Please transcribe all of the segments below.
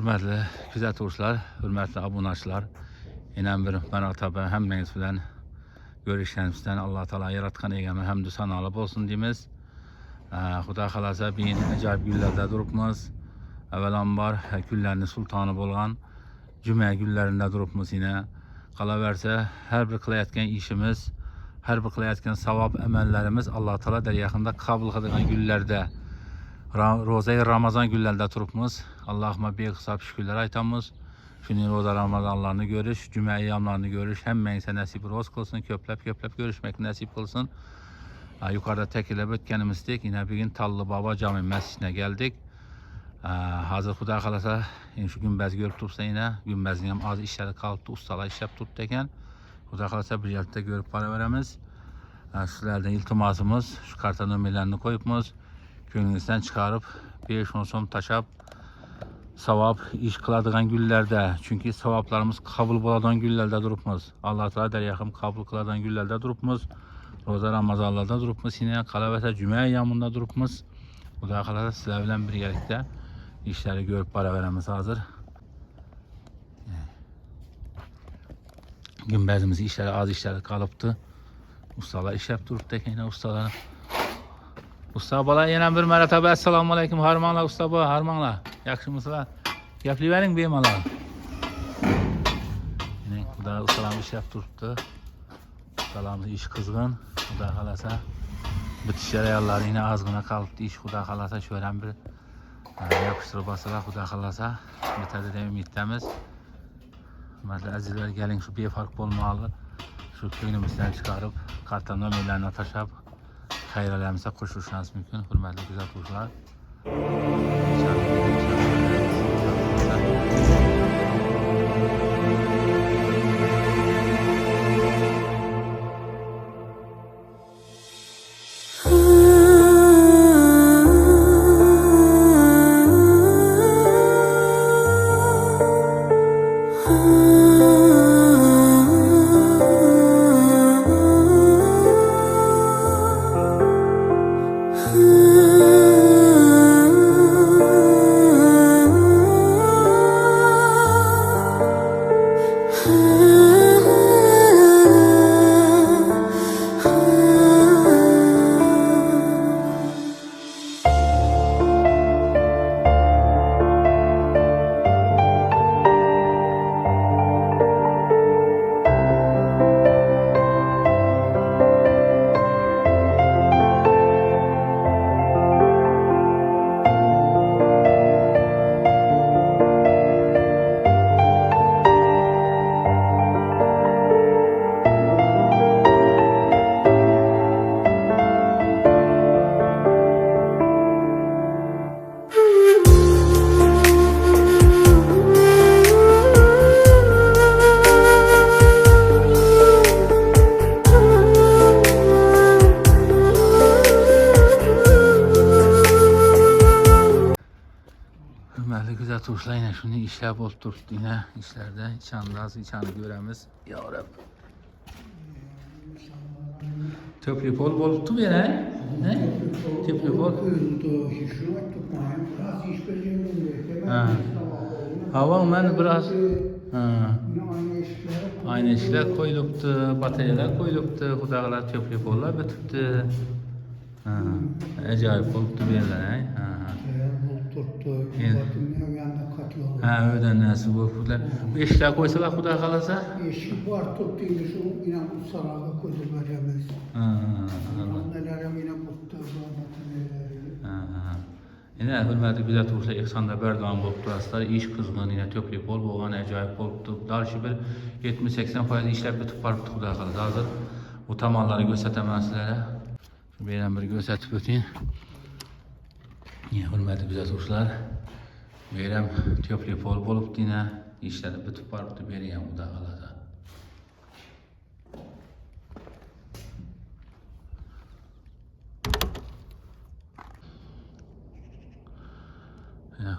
Hürmetli kuzatuvchilar, hürmetli obunachilar, yana bir marotaba hammangiz bilan görüşganimizdan Alloh taolo yaratgan egami hamd sanolar bo'lsin deymiz. Xudo xolasa biz ajoyib gullarda turibmiz. Avvalambor gullarning sultoni bo'lgan juma gullarida turibmiz. Yine qolaversa har bir qilayotgan ishimiz, har bir qilayotgan savob amallarimiz Alloh taolo dargohida qabul qiladigan gullarda, ro'za Ramazon gullarida turibmiz. Allohga behisob shukrlar aytamiz. Şunu roza Ramazanlarını görüş, cuma ayyamlarını görüş, hemmeğinize nasip roz kılsın, köplep görüşmek nasip kılsın. Yukarıda tekilep ötkenimizdik. Yine bir gün Tallı Baba Cami Mescidine geldik. Hazır Xuda kalasa, şu günbəz görüp tutsa yine, günbəzin hem az işleri kalıptı, ustalar işlep tuttu eken. Xuda kalasa bir yerde görüp para veremiz. Sizlerden iltimasımız, şu karta nömerlerini koyupmuz. Gönlünüzden çıkarıp, 5-10 som taşap, savab iş kıladığan güllerde, çünkü savablarımız kabul buladığan güllerde durupmuz. Allah Teala dergahım kabul kıladığan güllerde durupmuz. Roza Ramazanlarda durupmuz. Yine kalavete cuma ayyamında durupmuz. Bu da kalada sizlerle birlikte işleri görüp para veremiz hazır. Günbezimiz işleri az işleri kalıptı. Ustalar iş yaptı duruptu yine ustalar. Usta bala yine bir merhaba, esselamu aleyküm, harmanla usta bu, harmanla. Yakışımızlar. Yapıverin bir mala. Yine bu da ustalarımız iş yaptırdı. Ustalarımız iş kızgın. Bu da kalasa bitişler ayarları yine azgına kalıptı iş. Bu da kalasa şöyle bir yapıştırıp basarak bu da kalasa biter de ümitlemiz. Mesela azizler gelin şu bir fark olmalı. Şu köyümüzden çıkarıp kartan ömürlerine taşıp hayırlarımıza koşuşmanız mümkün. Hürmetli güzel kuşlar. Hürmetli güzel tuşlar yine şunu işler bol tuttu yine işlerde içanı göremiz. Ya Rabbi. Töpli bol tuttu bir ne? Ne? Töpli bol. Hava ben biraz aynı işler koyuluptu, bataryalar koyuluptu, hudağlar töpli bollar bitipti. Acayip oluptu bir yerler. Ha öyle nasıl bu kudlar? Beşler koysalar Xuda kalasa? Beşik var tuttu şu inan salağa koydu veremez. Annelerim yine mutlu yine hürmetli güzel tursa ihsanda berdan bolup duraslar, iş kızgın yine töplük bol boğan acayip boluptu. Darşı bir 70-80% işler bitip barıp Xuda kalasa hazır. Bu tamalları gösteremem sizlere. Bir bir gösterip öteyim. Hürmetli güzel tursalar. Verem töplük bol bolup yine işler bitip barıp beriyem Xuda kalasa.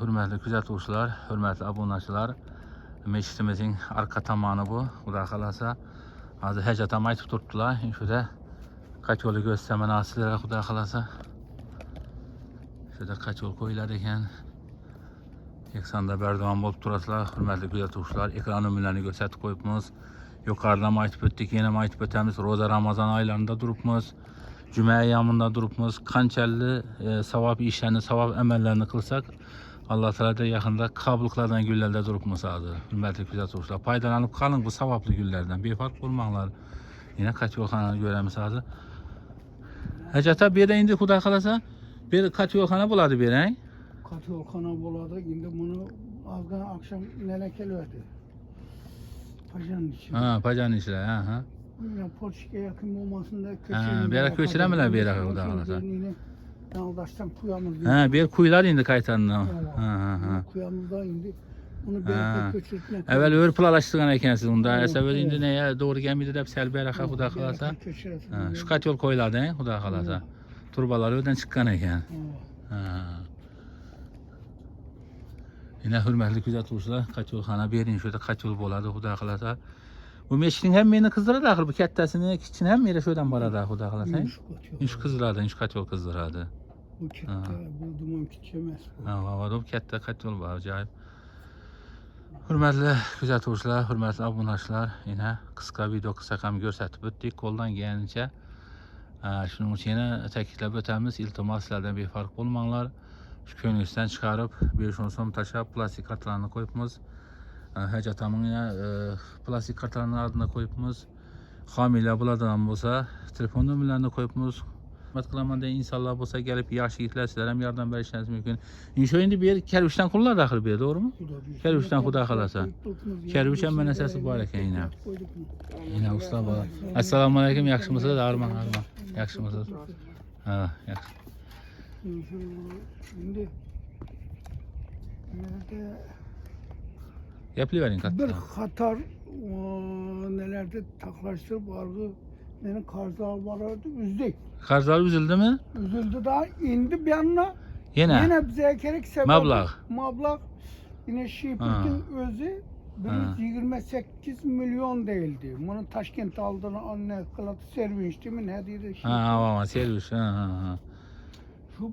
Hürmetli kuzatuvchilar, hürmetli obunachilar, meşitimizin arka tamanı bu. Xudo xolasa hozir hajatam aytib turibdilar. Shuda qach yo'li ko'rsataman sizlarga Xudo xolasa. Shuda qach yo'l qo'yilar ekan. Eksanda berdavan bolup turasılar, hürmetli kuzatuvchilar. Ekran nömrelerini gösterip koyupmiz. Yukarıdan aytib o'tdik, yana aytib o'tamiz. Roza Ramazan oylarida turibmiz. Cuma ayyomida turibmiz. Qanchalik savob ishlarni, savob amallarni qilsak, Alloh taolada yaqinda qabul qiladigan kunlarda turibmiz hozir. Hurmatli kuzatuvchilar, foydalanib qoling bu savobli kunlardan. Befarq bo'lmanglar. Yana qatiyolxonani ko'ramiz hozir. Hajata bu yerda endi xudo xolasa, bu yerda qatiyolxona bo'ladi bu yerda. Katiyolxana buladı. Şimdi bunu azdan akşam neler geliyordu. Pajanın içi. Ha, pajanın içi. Ha, ha. Yine Porçik'e yakın olmasında bir yere köçüremiler bir yere Xudo xolasa. Yaldaştan kuyamız. Ha, bir yer kuyular indi qaytandan. Ha, ha, ha. Kuyamızda indi. Onu bir yere köçürtmek. Evvel öyle pulalaştırgan ekensiz unda. Esevvel indi neye doğru gelmedi de sel bir yere Xudo xolasa. Ha, şu kat yol koyuladı he Xudo xolasa. Turbalar öden çıkkan eken. Ha. Yine hürmetli kuzatuvchilar, qatiyolxona bering, şurada qatiyol bo'ladi, Xudo xolasa. Bu meşkin hem meni kızdırады axir, bu kattasini, kichkini ham meni şuradan boradi, Xudo xolasa. Ish qizdiradi, ish qatiyol qizdiradi. Bu katta, bu duman kichik emas. Ha, bu katta qatiyol bor, ajoyib. Hurmatli kuzatuvchilar, hurmatli obunachilar, yine qisqa video qilsak ham ko'rsatib o'tdik, qo'ldan kelganicha. Shuning uchun yana ta'kidlab o'tamiz, iltimos sizlardan befarq bo'lmanglar. Şu ko'ngilingizdan chiqarib 510 so'm tashlab plastik kartalarni qo'yibmiz. Hajatamning plastik kartalarni ardına qo'yibmiz. Homiylar bo'ladigan bo'lsa, telefon nomerlarini qo'yibmiz. Hurmat qilaman degan insonlar bo'lsa, kelib yaxshi yigitlar sizlar ham yordam berishingiz mumkin. Insho endi bu yer Karvishdan quriladi axir bu yer, to'g'rimi? Karvishdan Xudo xolasa. Karvish ham narsasi bor ekan yana. Yana usta bor. Assalomu alaykum, yaxshimisizlar? Arman. Yaxshimisizlar? Ha, yaxshi. Şimdi nerede Yapıvering bir katta. Katar nelerde taklaştırıp vardı. Benim karzlar vardı üzdük. Qarzlar uzildimi? Üzüldü daha indi bir yanına. Yana. Yine bize gerek sebep. Mablag. Mablag. Yine Şipirt'in özü Ha. 28 milyon değildi. Bunu Taşkent aldığını anne kıladı servinç değil mi? Ne dedi? Ha, servis. Ha. Şu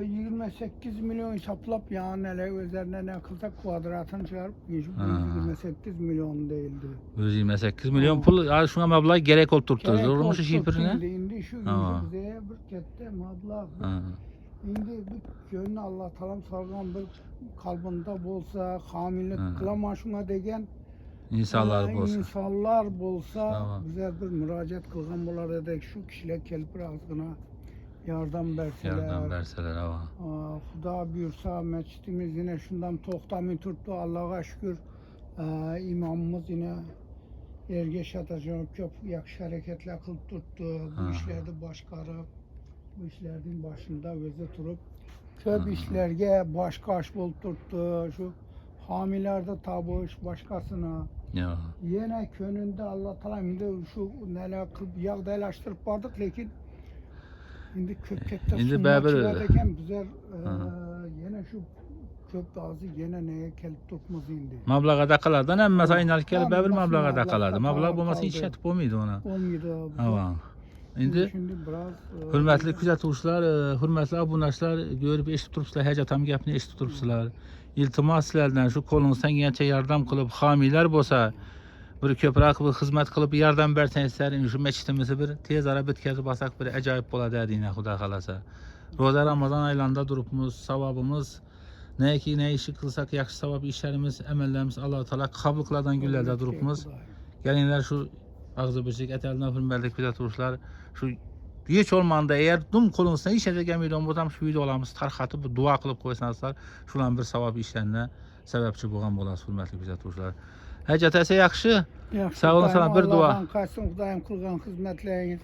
128 milyon hesaplap yani neler üzerine ne kılsak kvadratını çıkarıp 128 milyon değildi. 128 milyon pul, şuna mablag gerek oturttu. Doğru mu şu şifrine? İndi şu bize bir kette mablag. İndi bir gönlü Allah talam salgan bir kalbinde bolsa, hamilik kılamaşına degen İnsanlar bolsa. İnsanlar bolsa bize bir müracaat kılgan bolar edek şu kişiler kelip razgına yardım verseler. Yardım verseler ama. Xuda buyursa mescidimiz yine şundan toxtamı tuttu Allah'a şükür. İmamımız yine ergeç atacak çok yakış hareketler kılıp tuttu. Bu işlerde başkarıp bu işlerin başında özü durup köp işlerge başkaş bulup tuttu. Şu hamilerde tabuş başkasına. Ya. Yine könünde Allah Teala şu neler kılıp yağdalaştırıp vardık lakin şimdi kökette sunmakçılardayken bizler yine şu köp ağzı yine neye kelip tutmaz indi. Mablağa da kalardı. Hem mesela inalik kelip bir mablağa da kalardı. Mablağa olmasa hiç yetip olmaydı ona. Olmaydı. Ama. Şimdi biraz hürmetli kuzatuvchilar, hürmetli obunachilar görüp eşitip turibsizlar, hajatam gapini eşitip turibsizlar. İltimos sizlardan şu qo'lingizdan kelgancha yordam qilib, homiylar bo'lsa, bir ko'proq bir xizmat qilib yordam bersangizlar, shu masjidimizni bir tez ara bitkazib olsak bir ajoyib bo'ladi deydi Xudo xolasa. Roza Ramazon oylarida turibmiz, savobimiz neki ne işi qilsak yaxshi savob ishlarimiz, amallarimiz Alloh taolo qabul qiladigan kunlarda turibmiz. Kelinglar şu ağzı bircik etelden hürmetli kuzatuvchilar, şu hiç olmanda eğer dum qo'lingizdan hech narsa kelmaydigan bo'lsa ham shu videolarimizni tarqatib duo qilib qo'ysangizlar, shularning bir savob ishlarga sababchi bo'lgan bo'lasiz, hurmatli kuzatuvchilar. Hajat esa yaxshi. Sağ olun sana bir dua. Allah'tan kaçsın Xudayım kılgan hizmetleriniz.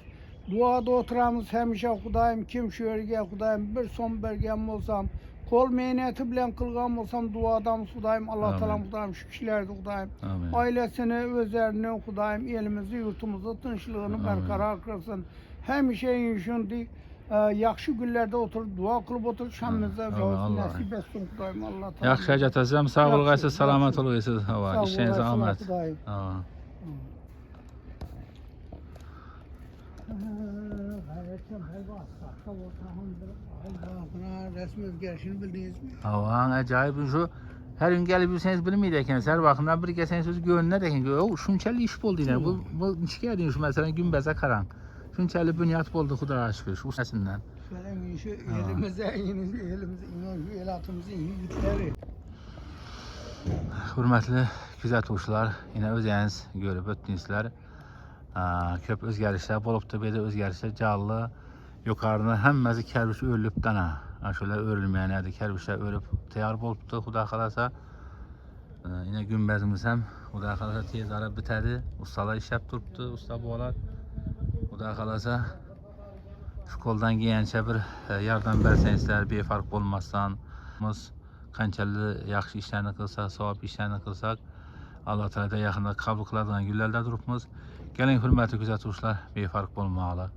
Duada oturamız hemşe Xudayım kim şu yerge Xudayım bir son bergen olsam kol meyneti bilen kılgan olsam duadam Xudayım Allah Teala Xudayım şu kişilerdi Xudayım. Ailesini, özlerini Xudayım elimizi, yurtumuzu, tinçlığını berkarar kılsın. Hemşe şimdi yaxşı günlerde oturup dua kılıp oturup şamımıza nasip etsin Xudayım Allah Teala. Yaxşı hajat asam sağ olgaysiz, salamat olgaysiz. Hava işiniz rahmet. Geçen helva sakta ortamında helva resmi özgerişini bildiniz mi? Avan acayip şu her gün gelip bilseniz bilmeydi eken her vakından bir geçen söz gönlüne de o şunçalı iş oldu yine bu şikayet şu mesela günbeze karan şunçalı bünyat oldu Xudoga şükür şu sesinden. Şöyle şu elimize elimiz elatımızın yiğitleri. Hürmetli kuzatuvchilar, yine özünüz görüp ötdüňizler. Köp özgerişler bolupdy, bede özgerişler jally. Ýokarynda hemmesi kerbiş örilip dana. Şöyle örilmeýän edi, kerbişler örüp tayar bolupdy. Huda kalasa yine günbezimiz hem Huda kalasa tez ara bitedi. Ustalar işlep turupdy, usta bolar. Huda kalasa şu koldan giýençe bir yardım berseňizler, befark bolmasdan kançaly yaxşı işlerini kılsak, savap işlerini kılsak, Allah Teala da yakında kabul kıladigan günlerde durupmuz. Gelin hürmetli kuzatuvchilar, befark bolmaly.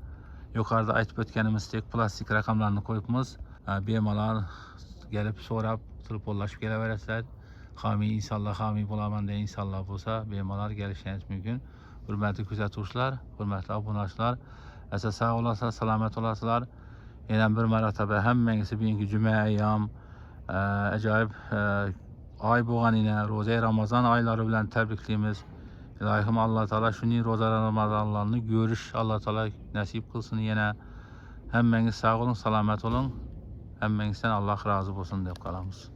Yukarıda aytıp ötkenimizdek plastik rakamlarını koyupmuz. Bemalar gelip sorap, telefonlaşıp geleveresler. Hami inşallah hami bulaman diye inşallah bolsa bemalar gelişiniz mümkün. Hürmetli kuzatuvchilar, hürmetli abonaçılar, esas sağ olasılar, salamet olasılar. Yine bir mertebe hemmeňizi bugünkü cüme aýam acayip ay boğan yine Roza Ramazan ayları bilen tebrikliyimiz. İlahim Allah Teala şunu Roza Ramazanlarını görüş Allah Teala nasip kılsın yine. Hemmeňiz sağ olun, salamet olun. Hemmeňizden Allah razı olsun deyip kalamız.